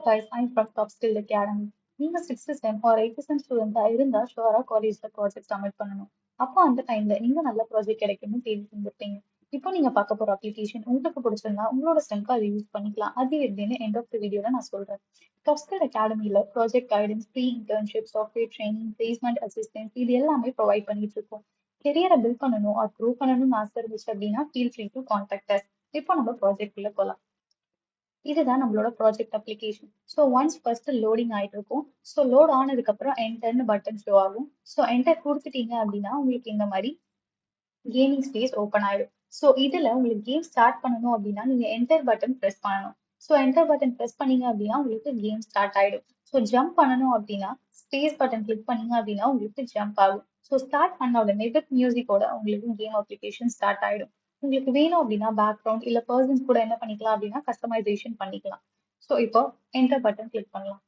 guys, I'm from Top Skill Academy. நீங்க 6th sem or 8th செம் ஸ்டூடெண்டா இருந்தா ஷுவரா காலேஜ்ல project submit பண்ணணும். அப்போ அந்த டைம்ல நீங்க நல்ல ப்ராஜெக்ட் கிடைக்கும்னு தேடி இருந்திருப்பீங்க. இப்போ நீங்க பார்க்க போற அப்ளிகேஷன் உங்களுக்கு பிடிச்சிருந்தா உங்களோட ஸ்ட்ரெங்க் அதை யூஸ் பண்ணிக்கலாம். அது எப்படின்னு எண்ட் ஆஃப் த வீடியோல நான் சொல்றேன். டாப் ஸ்கில் அகாடமில project guidance, free internship, software training, placement assistance இது எல்லாமே ப்ரொவைட் பண்ணிட்டு இருக்கோம். கெரியரை பில்ட் பண்ணணும் ஆர் க்ரோ பண்ணணும்னு ஆசை இருந்துச்சு அப்படின்னா feel free to contact us. இப்போ நம்ம ப்ராஜெக்ட் உள்ள போலாம். இதுதான் நம்மளோட project application. So once first loading ஆயிட்டு இருக்கும். ஸோ லோட் ஆனதுக்கு அப்புறம் என்டர்னு பட்டன் ஷோ ஆகும். ஸோ என்டர் கொடுத்துட்டீங்க அப்படின்னா உங்களுக்கு இந்த மாதிரி கேமிங் ஸ்பேஸ் ஓப்பன் ஆயிடும். ஸோ இதுல உங்களுக்கு கேம் ஸ்டார்ட் பண்ணணும் அப்படின்னா நீங்க என்டர் பட்டன் ப்ரெஸ் பண்ணணும். ஸோ என்டர் பட்டன் ப்ரெஸ் பண்ணீங்க அப்படின்னா உங்களுக்கு கேம் ஸ்டார்ட் ஆயிடும். ஸோ ஜம்ப் பண்ணணும் அப்படின்னா ஸ்பேஸ் பட்டன் கிளிக் பண்ணீங்க அப்படின்னா உங்களுக்கு ஜம்ப் ஆகும். ஸோ ஸ்டார்ட் பண்ண உடனே வித் மியூசிக்கோட உங்களுக்கு கேம் அப்ளிகேஷன் ஸ்டார்ட் ஆயிடும். உங்களுக்கு வேணும் அப்படின்னா பேக்ரவுண்ட் இல்ல பர்சன்ஸ் கூட என்ன பண்ணிக்கலாம் அப்படின்னா கஸ்டமைசேஷன் பண்ணிக்கலாம். ஸோ இப்போ என்டர் பட்டன் கிளிக் பண்ணலாம்.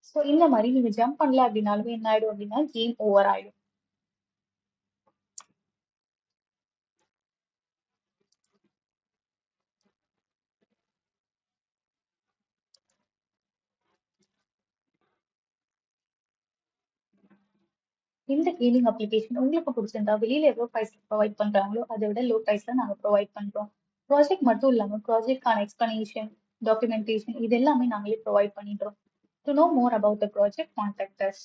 ஸோ இந்த மாதிரி நீங்க ஜம்ப் பண்ணல அப்படின்னாலுமே என்ன ஆயிடும் அப்படின்னா கேம் ஓவர் ஆயிடும். இந்த கேமிங் அப்ளிகேஷன் உங்களுக்கு பிடிச்சிருந்தா வெளியில எவ்வளவு பிரைஸ் ப்ரொவைட் பண்றாங்களோ அதை விட லோ பிரைஸ்ல நாங்க ப்ரொவைட் பண்றோம். ப்ராஜெக்ட் மட்டும் இல்லாம ப்ராஜெக்ட்கான எக்ஸ்பிளனேஷன், டாக்குமெண்டேஷன் இது எல்லாமே நாங்களே ப்ரொவைட் பண்ணிடுறோம். To know more about the project contact as.